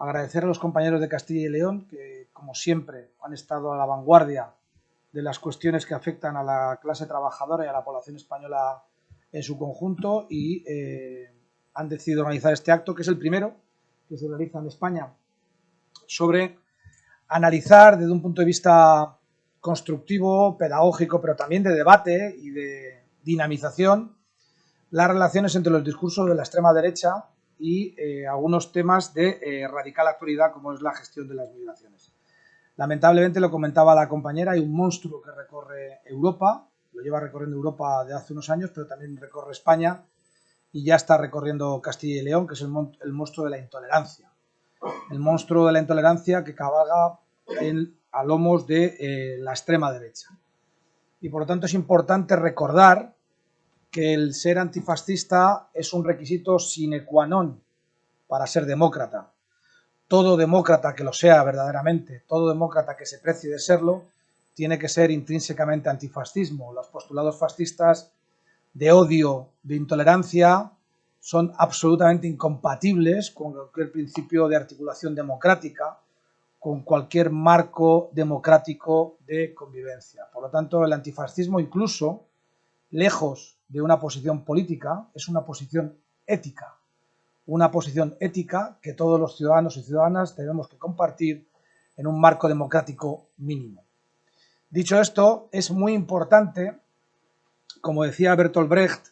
Agradecer a los compañeros de Castilla y León que, como siempre, han estado a la vanguardia de las cuestiones que afectan a la clase trabajadora y a la población española en su conjunto y han decidido organizar este acto, que es el primero que se realiza en España, sobre analizar desde un punto de vista constructivo, pedagógico, pero también de debate y de dinamización, las relaciones entre los discursos de la extrema derecha y algunos temas de radical actualidad, como es la gestión de las migraciones. Lamentablemente, lo comentaba la compañera, hay un monstruo que recorre Europa, lo lleva recorriendo Europa de hace unos años, pero también recorre España y ya está recorriendo Castilla y León, que es el monstruo de la intolerancia. El monstruo de la intolerancia que cabalga a lomos de la extrema derecha. Y por lo tanto es importante recordar que el ser antifascista es un requisito sine qua non para ser demócrata. Todo demócrata que lo sea verdaderamente, todo demócrata que se precie de serlo, tiene que ser intrínsecamente antifascismo. Los postulados fascistas de odio, de intolerancia, son absolutamente incompatibles con cualquier principio de articulación democrática, con cualquier marco democrático de convivencia. Por lo tanto, el antifascismo, incluso lejos de una posición política, es una posición ética. Una posición ética que todos los ciudadanos y ciudadanas tenemos que compartir en un marco democrático mínimo. Dicho esto, es muy importante, como decía Bertolt Brecht,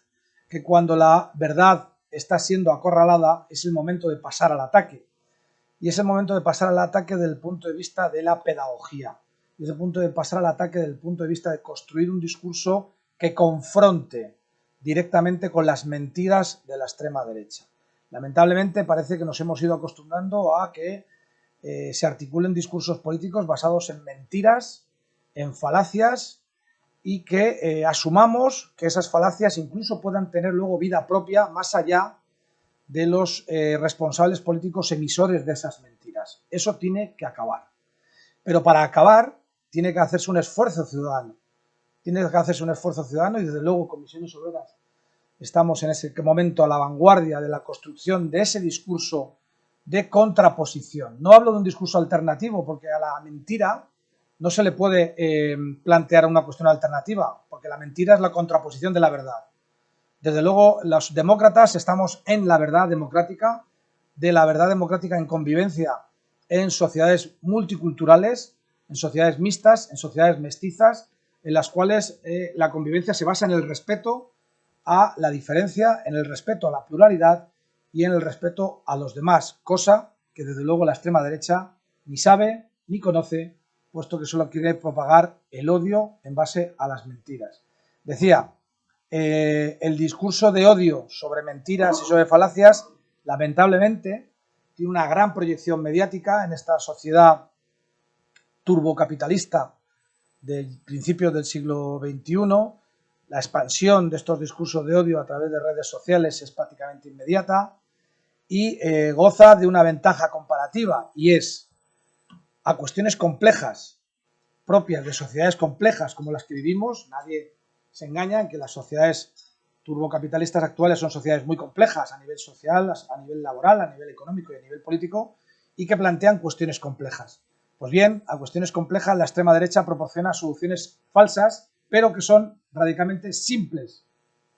que cuando la verdad está siendo acorralada es el momento de pasar al ataque. Y es el momento de pasar al ataque desde el punto de vista de la pedagogía. Es el punto de pasar al ataque desde el punto de vista de construir un discurso que confronte directamente con las mentiras de la extrema derecha. Lamentablemente parece que nos hemos ido acostumbrando a que se articulen discursos políticos basados en mentiras, en falacias y que asumamos que esas falacias incluso puedan tener luego vida propia más allá de los responsables políticos emisores de esas mentiras. Eso tiene que acabar. Pero para acabar tiene que hacerse un esfuerzo ciudadano. Tiene que hacerse un esfuerzo ciudadano y desde luego Comisiones Obreras estamos en ese momento a la vanguardia de la construcción de ese discurso de contraposición. No hablo de un discurso alternativo porque a la mentira no se le puede plantear una cuestión alternativa porque la mentira es la contraposición de la verdad. Desde luego los demócratas estamos en la verdad democrática, de la verdad democrática en convivencia en sociedades multiculturales, en sociedades mixtas, en sociedades mestizas, en las cuales la convivencia se basa en el respeto a la diferencia, en el respeto a la pluralidad y en el respeto a los demás, cosa que desde luego la extrema derecha ni sabe ni conoce, puesto que solo quiere propagar el odio en base a las mentiras. Decía, el discurso de odio sobre mentiras y sobre falacias, lamentablemente, tiene una gran proyección mediática en esta sociedad turbocapitalista del principio del siglo XXI. La expansión de estos discursos de odio a través de redes sociales es prácticamente inmediata y goza de una ventaja comparativa, y es a cuestiones complejas, propias de sociedades complejas como las que vivimos. Nadie se engaña en que las sociedades turbocapitalistas actuales son sociedades muy complejas a nivel social, a nivel laboral, a nivel económico y a nivel político, y que plantean cuestiones complejas. Pues bien, a cuestiones complejas la extrema derecha proporciona soluciones falsas, pero que son radicalmente simples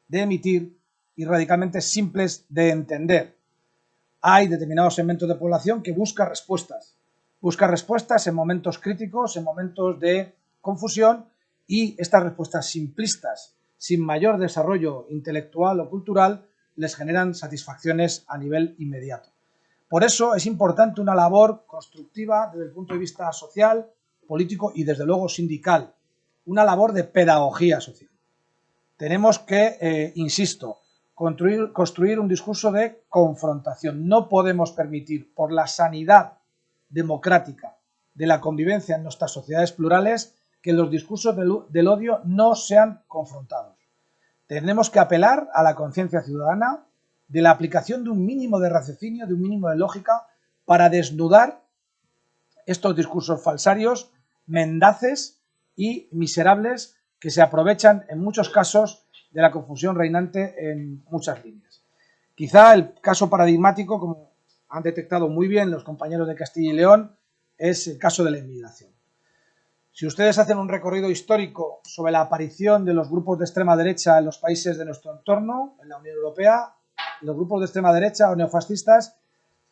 de emitir y radicalmente simples de entender. Hay determinados segmentos de población que buscan respuestas en momentos críticos, en momentos de confusión, y estas respuestas simplistas, sin mayor desarrollo intelectual o cultural, les generan satisfacciones a nivel inmediato. Por eso es importante una labor constructiva desde el punto de vista social, político y desde luego sindical, una labor de pedagogía social. Tenemos que, insisto, construir un discurso de confrontación. No podemos permitir, por la sanidad democrática de la convivencia en nuestras sociedades plurales, que los discursos del odio no sean confrontados. Tenemos que apelar a la conciencia ciudadana de la aplicación de un mínimo de raciocinio, de un mínimo de lógica, para desnudar estos discursos falsarios, mendaces y miserables que se aprovechan en muchos casos de la confusión reinante en muchas líneas. Quizá el caso paradigmático, como han detectado muy bien los compañeros de Castilla y León es el caso de la inmigración. Si ustedes hacen un recorrido histórico sobre la aparición de los grupos de extrema derecha en los países de nuestro entorno, en la Unión Europea, los grupos de extrema derecha o neofascistas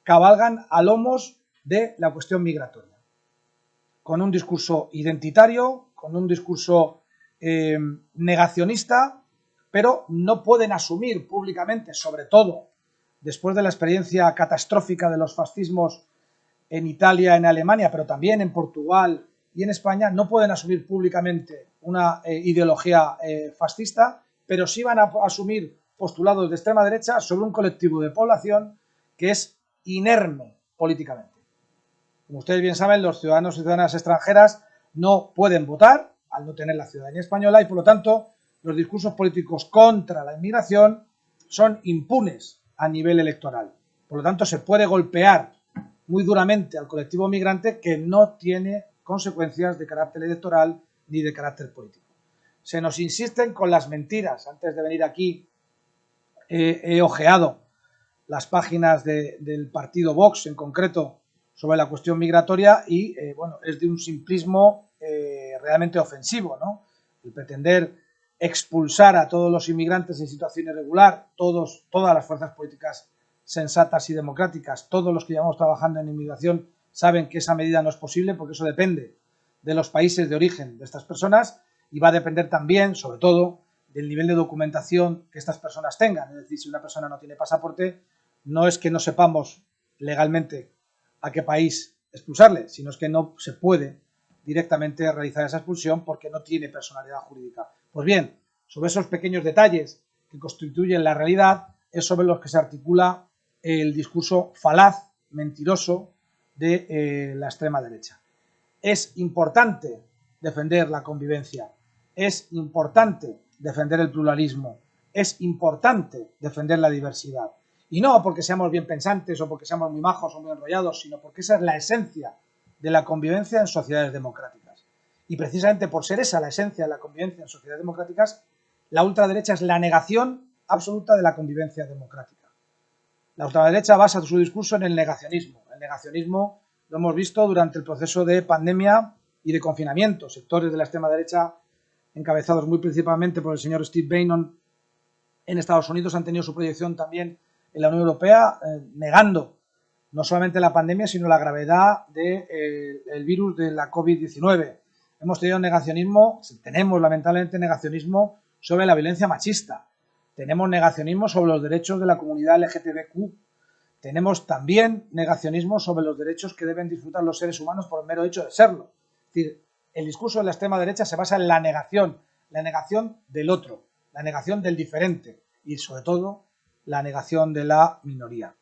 cabalgan a lomos de la cuestión migratoria, con un discurso identitario, con un discurso negacionista, pero no pueden asumir públicamente, sobre todo después de la experiencia catastrófica de los fascismos en Italia, en Alemania, pero también en Portugal y en España, no pueden asumir públicamente una ideología fascista, pero sí van a asumir postulados de extrema derecha sobre un colectivo de población que es inerme políticamente. Como ustedes bien saben, los ciudadanos y ciudadanas extranjeras no pueden votar al no tener la ciudadanía española y, por lo tanto, los discursos políticos contra la inmigración son impunes a nivel electoral. Por lo tanto, se puede golpear muy duramente al colectivo migrante que no tiene consecuencias de carácter electoral ni de carácter político. Se nos insisten con las mentiras. Antes de venir aquí he ojeado las páginas del partido Vox en concreto sobre la cuestión migratoria y bueno, es de un simplismo realmente ofensivo, ¿no? El pretender expulsar a todos los inmigrantes en situación irregular, todas las fuerzas políticas sensatas y democráticas, todos los que llevamos trabajando en inmigración saben que esa medida no es posible porque eso depende de los países de origen de estas personas y va a depender también, sobre todo, del nivel de documentación que estas personas tengan. Es decir, si una persona no tiene pasaporte, no es que no sepamos legalmente a qué país expulsarle, sino es que no se puede directamente realizar esa expulsión porque no tiene personalidad jurídica. Pues bien, sobre esos pequeños detalles que constituyen la realidad es sobre los que se articula el discurso falaz, mentiroso de la extrema derecha. Es importante defender la convivencia, es importante defender el pluralismo, es importante defender la diversidad. Y no porque seamos bien pensantes o porque seamos muy majos o muy enrollados, sino porque esa es la esencia de la convivencia en sociedades democráticas. Y precisamente por ser esa la esencia de la convivencia en sociedades democráticas, la ultraderecha es la negación absoluta de la convivencia democrática. La ultraderecha basa su discurso en el negacionismo. El negacionismo lo hemos visto durante el proceso de pandemia y de confinamiento. Sectores de la extrema derecha, encabezados muy principalmente por el señor Steve Bannon en Estados Unidos, han tenido su proyección también en la Unión Europea, negando no solamente la pandemia, sino la gravedad del virus de la COVID-19. Hemos tenido negacionismo, tenemos lamentablemente negacionismo sobre la violencia machista. Tenemos negacionismo sobre los derechos de la comunidad LGTBQ. Tenemos también negacionismo sobre los derechos que deben disfrutar los seres humanos por el mero hecho de serlo. Es decir, el discurso de la extrema derecha se basa en la negación del otro, la negación del diferente y, sobre todo, la negación de la minoría.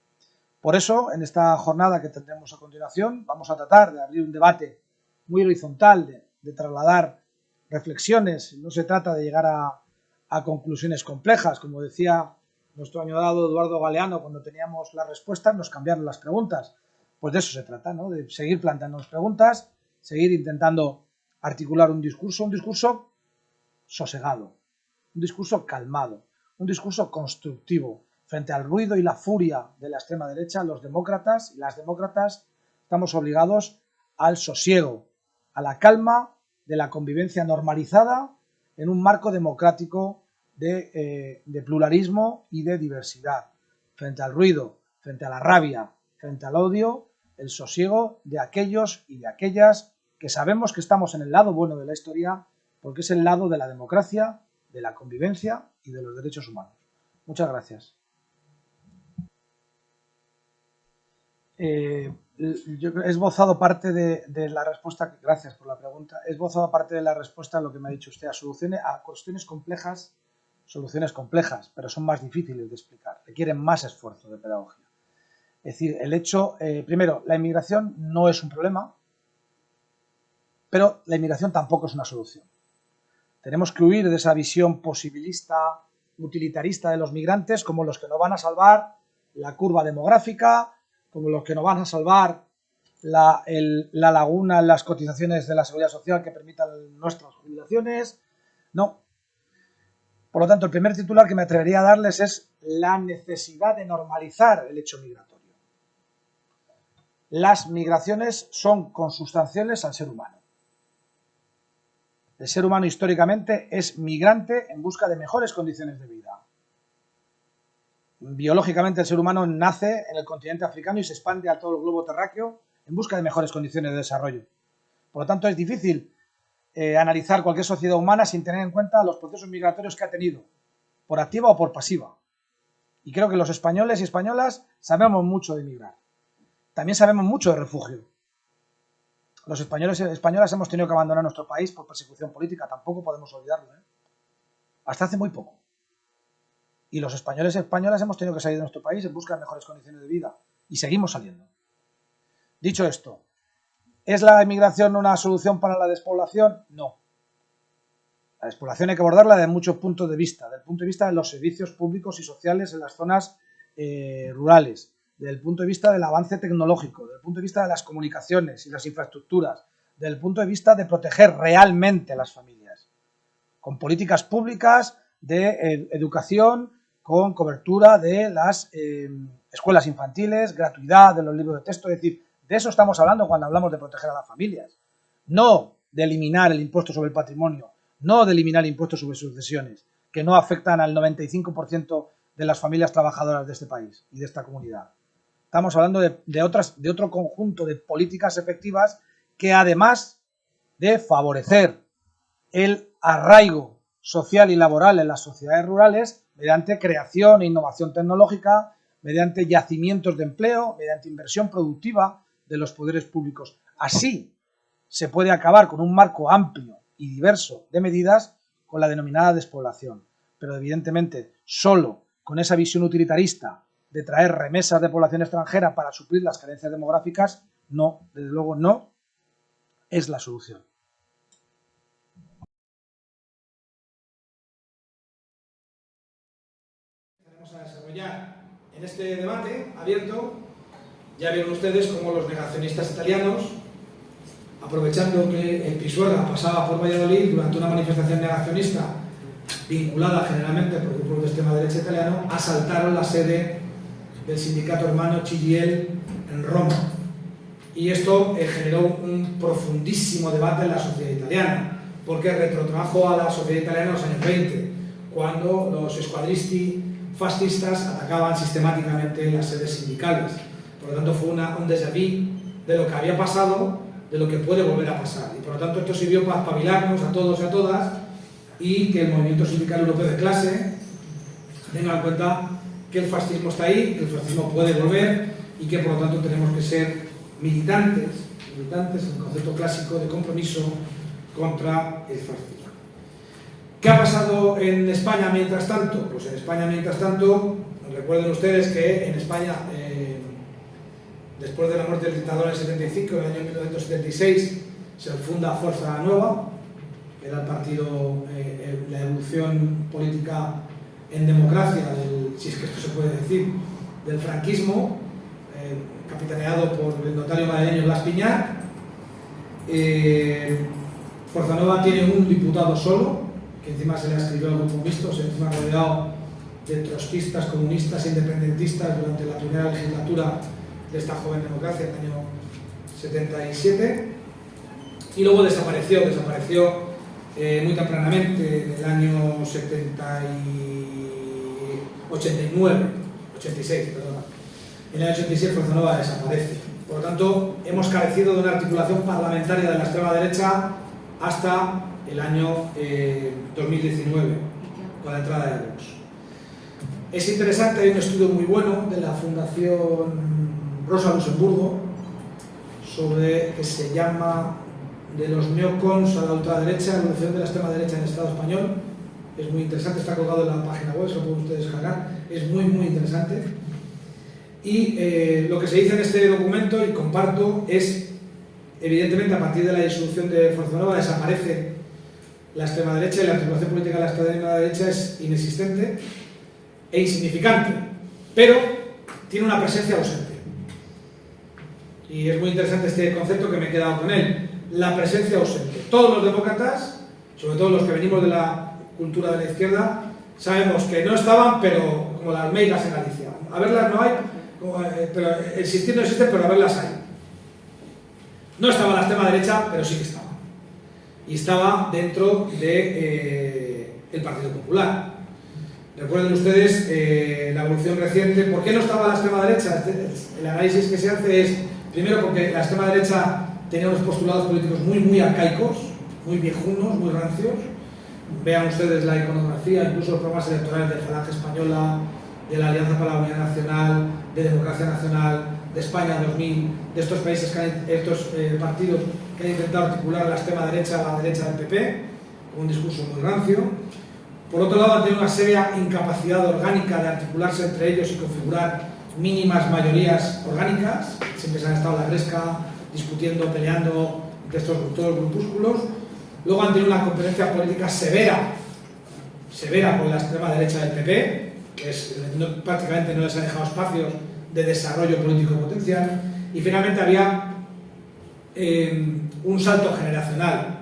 Por eso, en esta jornada que tendremos a continuación, vamos a tratar de abrir un debate muy horizontal, de trasladar reflexiones. No se trata de llegar a conclusiones complejas. Como decía nuestro añorado Eduardo Galeano, cuando teníamos las respuestas, nos cambiaron las preguntas. Pues de eso se trata, ¿no? De seguir planteándonos preguntas, seguir intentando articular un discurso sosegado, un discurso calmado, un discurso constructivo. Frente al ruido y la furia de la extrema derecha, los demócratas y las demócratas estamos obligados al sosiego, a la calma de la convivencia normalizada en un marco democrático de pluralismo y de diversidad. Frente al ruido, frente a la rabia, frente al odio, el sosiego de aquellos y de aquellas que sabemos que estamos en el lado bueno de la historia, porque es el lado de la democracia, de la convivencia y de los derechos humanos. Muchas gracias. Yo he esbozado parte de la respuesta, gracias por la pregunta, he esbozado parte de la respuesta a lo que me ha dicho usted, a cuestiones complejas, soluciones complejas, pero son más difíciles de explicar, requieren más esfuerzo de pedagogía. Es decir, el hecho, primero, la inmigración no es un problema, pero la inmigración tampoco es una solución. Tenemos que huir de esa visión posibilista, utilitarista de los migrantes como los que nos van a salvar la curva demográfica, como los que nos van a salvar la laguna en las cotizaciones de la seguridad social que permitan nuestras jubilaciones. No. Por lo tanto, el primer titular que me atrevería a darles es la necesidad de normalizar el hecho migratorio. las migraciones son consustanciales al ser humano. El ser humano históricamente es migrante en busca de mejores condiciones de vida. Biológicamente el ser humano nace en el continente africano y se expande a todo el globo terráqueo en busca de mejores condiciones de desarrollo. Por lo tanto, es difícil analizar cualquier sociedad humana sin tener en cuenta los procesos migratorios que ha tenido, por activa o por pasiva. Y creo que los españoles y españolas sabemos mucho de migrar. También sabemos mucho de refugio. Los españoles y españolas hemos tenido que abandonar nuestro país por persecución política, tampoco podemos olvidarlo, hasta hace muy poco. Y los españoles y españolas hemos tenido que salir de nuestro país en busca de mejores condiciones de vida. Y seguimos saliendo. Dicho esto, ¿es la inmigración una solución para la despoblación? No. La despoblación hay que abordarla desde muchos puntos de vista. Desde el punto de vista de los servicios públicos y sociales en las zonas rurales. Desde el punto de vista del avance tecnológico. Desde el punto de vista de las comunicaciones y las infraestructuras. Desde el punto de vista de proteger realmente a las familias. Con políticas públicas de educación, con cobertura de las escuelas infantiles, gratuidad de los libros de texto, es decir, de eso estamos hablando cuando hablamos de proteger a las familias, no de eliminar el impuesto sobre el patrimonio, no de eliminar el impuesto sobre sucesiones, que no afectan al 95% de las familias trabajadoras de este país y de esta comunidad. Estamos hablando de otro conjunto de políticas efectivas que, además de favorecer el arraigo social y laboral en las sociedades rurales, mediante creación e innovación tecnológica, mediante yacimientos de empleo, mediante inversión productiva de los poderes públicos. Así se puede acabar con un marco amplio y diverso de medidas con la denominada despoblación. Pero evidentemente solo con esa visión utilitarista de traer remesas de población extranjera para suplir las carencias demográficas, no, desde luego no es la solución. A desarrollar en este debate abierto. Ya vieron ustedes cómo los negacionistas italianos, aprovechando que el Pisuerga pasaba por Valladolid durante una manifestación negacionista vinculada generalmente por grupos de extrema derecha italiano, asaltaron la sede del sindicato hermano CGIL en Roma. Y esto generó un profundísimo debate en la sociedad italiana, porque retrotrajo a la sociedad italiana en los años 20, cuando los squadristi fascistas atacaban sistemáticamente las sedes sindicales. Por lo tanto, fue un déjà vu de lo que había pasado, de lo que puede volver a pasar. Y por lo tanto, esto sirvió para espabilarnos a todos y a todas y que el movimiento sindical europeo de clase tenga en cuenta que el fascismo está ahí, que el fascismo puede volver y que por lo tanto tenemos que ser militantes en el concepto clásico de compromiso contra el fascismo. ¿Qué ha pasado en España mientras tanto? Pues en España mientras tanto, recuerden ustedes que en España, después de la muerte del dictador en el 75, en el año 1976, se funda Fuerza Nueva, que era el partido, la evolución política en democracia, si es que esto se puede decir, del franquismo, capitaneado por el notario madrileño Blas Piñar. Fuerza Nueva tiene un diputado solo, que encima se le escribió al grupo mixto, se encima rodeado de trotskistas, comunistas e independentistas durante la primera legislatura de esta joven democracia, en el año 77, y luego desapareció muy tempranamente, en el año 86, perdón. En el año 86 Fuerza Nueva desaparece. Por lo tanto, hemos carecido de una articulación parlamentaria de la extrema derecha hasta el año 2019, con la entrada de Vox. Es interesante, hay un estudio muy bueno de la Fundación Rosa Luxemburgo, que se llama De los neocons a la ultraderecha, la evolución de la extrema derecha en el Estado español. Es muy interesante, está colgado en la página web, se lo pueden ustedes descargar, es muy interesante. Y lo que se dice en este documento, y comparto, es, evidentemente, a partir de la disolución de Fuerza Nueva desaparece la extrema derecha y la articulación política de la extrema derecha es inexistente e insignificante, pero tiene una presencia ausente. Y es muy interesante este concepto que me he quedado con él, la presencia ausente. Todos los demócratas, sobre todo los que venimos de la cultura de la izquierda, sabemos que no estaban, pero como las meigas en Galicia. A verlas no hay, pero existir no existe, pero a verlas hay. No estaba la extrema derecha, pero sí que estaba. Y estaba dentro del Partido Popular. Recuerden ustedes la evolución reciente. ¿Por qué no estaba la extrema derecha? El análisis que se hace es, primero, porque la extrema derecha tenía unos postulados políticos muy arcaicos, muy viejunos, muy rancios. Vean ustedes la iconografía, incluso los programas electorales de Falange Española, de la Alianza para la Unidad Nacional, de Democracia Nacional, de España 2000, de estos países, estos partidos que han intentado articular la extrema derecha a la derecha del PP, con un discurso muy rancio. Por otro lado, han tenido una seria incapacidad orgánica de articularse entre ellos y configurar mínimas mayorías orgánicas. Siempre se han estado a la gresca, discutiendo, peleando entre todos los grupúsculos. Luego han tenido una competencia política severa con la extrema derecha del PP, que prácticamente no les ha dejado espacios de desarrollo político potencial. Y finalmente había un salto generacional.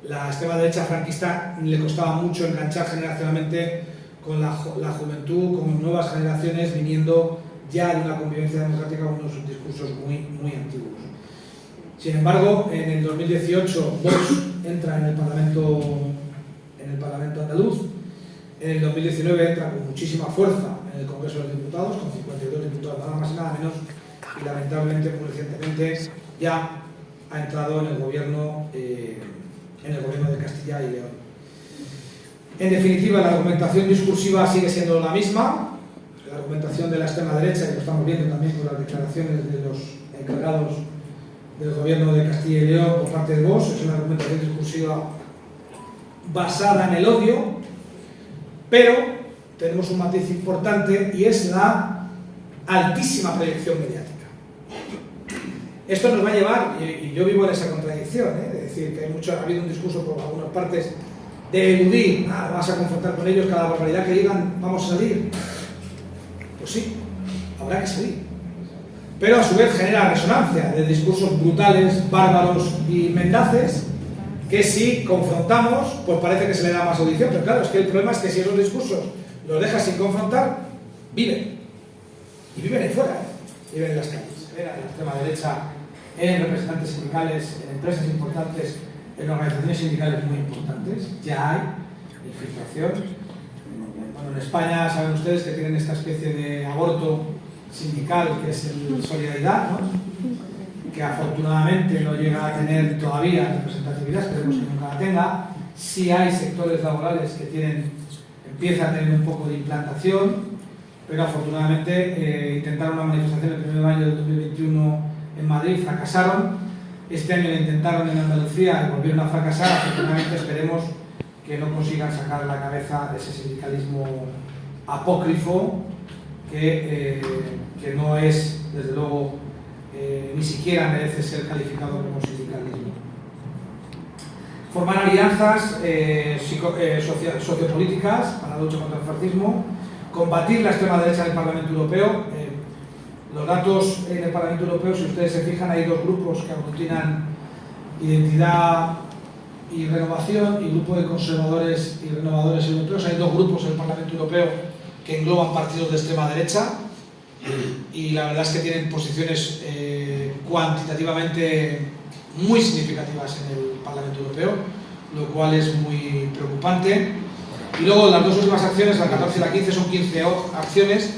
La extrema derecha franquista le costaba mucho enganchar generacionalmente con la juventud, con nuevas generaciones viniendo ya de una convivencia democrática con unos discursos muy antiguos. Sin embargo, en el 2018 Vox entra en el Parlamento andaluz. En el 2019 entra con muchísima fuerza en el Congreso de los Diputados, con 52 diputados, nada más y nada menos, y lamentablemente, muy recientemente, ya ha entrado en el gobierno de Castilla y León. En definitiva, la argumentación discursiva sigue siendo la misma. La argumentación de la extrema derecha, que lo estamos viendo también con las declaraciones de los encargados del gobierno de Castilla y León por parte de Vox, es una argumentación discursiva basada en el odio, pero tenemos un matiz importante y es la altísima proyección mediática. Esto nos va a llevar, y yo vivo en esa contradicción, de decir que ha habido un discurso por algunas partes de eludir, vas a confrontar con ellos, cada barbaridad que digan, vamos a salir. Pues sí, habrá que salir. Pero a su vez genera resonancia de discursos brutales, bárbaros y mendaces, que si confrontamos, pues parece que se le da más audición. Pero claro, es que el problema es que si esos discursos los dejas sin confrontar, viven. Y viven ahí fuera, viven en las calles. En la extrema derecha, en representantes sindicales, en empresas importantes, en organizaciones sindicales muy importantes. Ya hay infiltración. Bueno, en España saben ustedes que tienen esta especie de aborto sindical, que es el Solidaridad, ¿no? Que afortunadamente no llega a tener todavía representatividad, esperemos que nunca la tenga. Sí hay sectores laborales que empiezan a tener un poco de implantación, pero afortunadamente intentaron una manifestación el 1 de mayo del 2021 en Madrid, fracasaron. Este año lo intentaron en Andalucía y volvieron a fracasar. Afortunadamente esperemos que no consigan sacar la cabeza de ese sindicalismo apócrifo que no es, desde luego, ni siquiera merece ser calificado como sindicalismo. Formar alianzas sociopolíticas para la lucha contra el fascismo, combatir la extrema derecha en el Parlamento Europeo. Los datos en el Parlamento Europeo, si ustedes se fijan, hay dos grupos que aglutinan Identidad y Renovación y Grupo de Conservadores y Renovadores Europeos. Hay dos grupos en el Parlamento Europeo que engloban partidos de extrema derecha y la verdad es que tienen posiciones cuantitativamente muy significativas en el Parlamento Europeo, lo cual es muy preocupante. Y luego las dos últimas acciones, la 14 y la 15, son 15 acciones: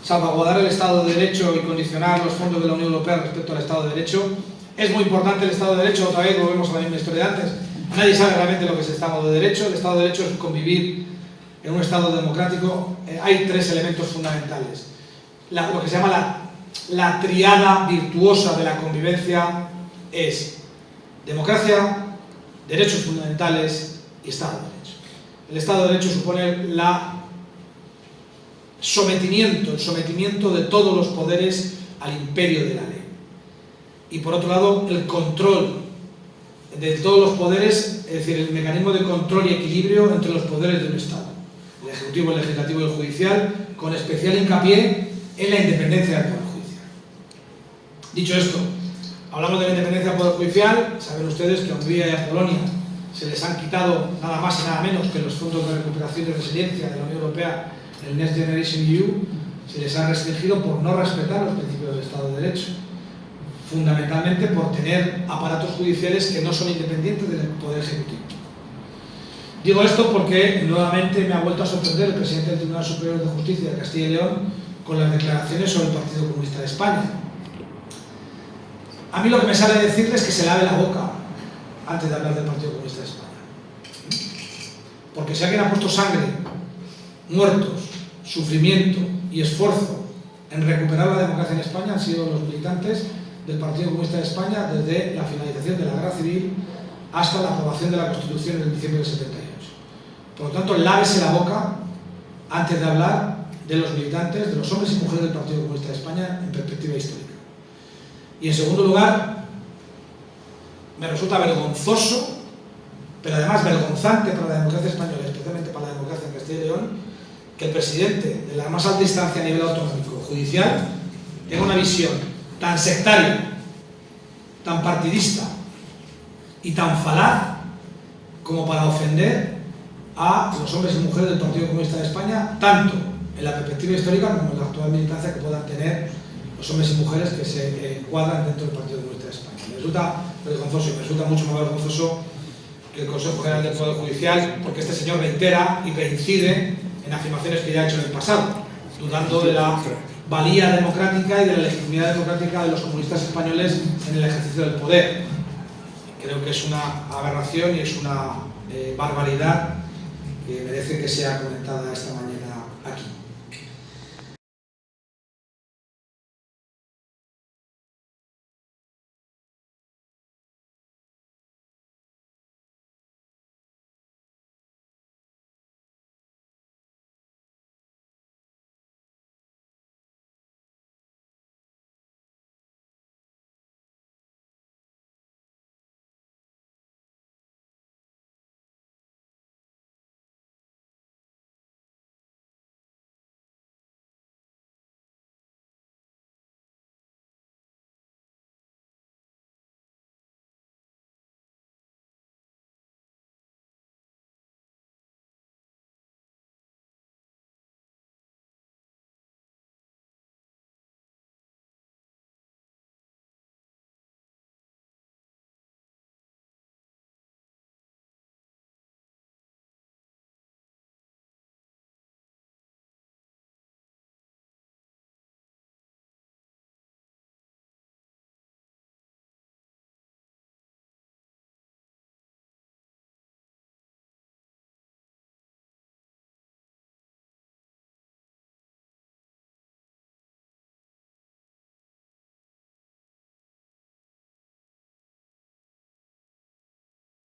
salvaguardar el Estado de Derecho y condicionar los fondos de la Unión Europea respecto al Estado de Derecho. Es muy importante el Estado de Derecho, otra vez volvemos a la misma historia de antes. Nadie sabe realmente lo que es el Estado de Derecho. El Estado de Derecho es convivir en un Estado democrático. Hay tres elementos fundamentales. Lo que se llama la triada virtuosa de la convivencia es democracia, derechos fundamentales y Estado de Derecho. El Estado de Derecho supone el sometimiento de todos los poderes al imperio de la ley. Y por otro lado, el control de todos los poderes, es decir, el mecanismo de control y equilibrio entre los poderes de un Estado, el Ejecutivo, el Legislativo y el Judicial, con especial hincapié en la independencia del Poder Judicial. Dicho esto, hablamos de la independencia del Poder Judicial. Saben ustedes que a Hungría y a Polonia se les han quitado nada más y nada menos que los fondos de recuperación y resiliencia de la Unión Europea, el Next Generation EU, se les ha restringido por no respetar los principios del Estado de Derecho. fundamentalmente por tener aparatos judiciales que no son independientes del Poder Ejecutivo. Digo esto porque nuevamente me ha vuelto a sorprender el presidente del Tribunal Superior de Justicia de Castilla y León con las declaraciones sobre el Partido Comunista de España. A mí lo que me sale decirles es que se lave la boca antes de hablar del Partido Comunista de España. Porque si alguien ha puesto sangre, muertos, sufrimiento y esfuerzo en recuperar la democracia en España han sido los militantes del Partido Comunista de España desde la finalización de la Guerra Civil hasta la aprobación de la Constitución en diciembre del 78. Por lo tanto, lávese la boca antes de hablar de los militantes, de los hombres y mujeres del Partido Comunista de España en perspectiva histórica. Y en segundo lugar, me resulta vergonzoso, pero además vergonzante para la democracia española, especialmente para la democracia en Castilla y León, que el presidente de la más alta instancia a nivel autonómico judicial tenga una visión tan sectaria, tan partidista y tan falaz como para ofender a los hombres y mujeres del Partido Comunista de España, tanto en la perspectiva histórica como en la actual militancia que puedan tener los hombres y mujeres que se encuadran dentro del Partido Comunista de España. Me resulta vergonzoso y me resulta mucho más vergonzoso que el Consejo General del Poder Judicial, porque este señor reitera y reincide en afirmaciones que ya ha hecho en el pasado, dudando de la valía democrática y de la legitimidad democrática de los comunistas españoles en el ejercicio del poder. Creo que es una aberración y es una barbaridad que merece que sea comentada esta mañana aquí.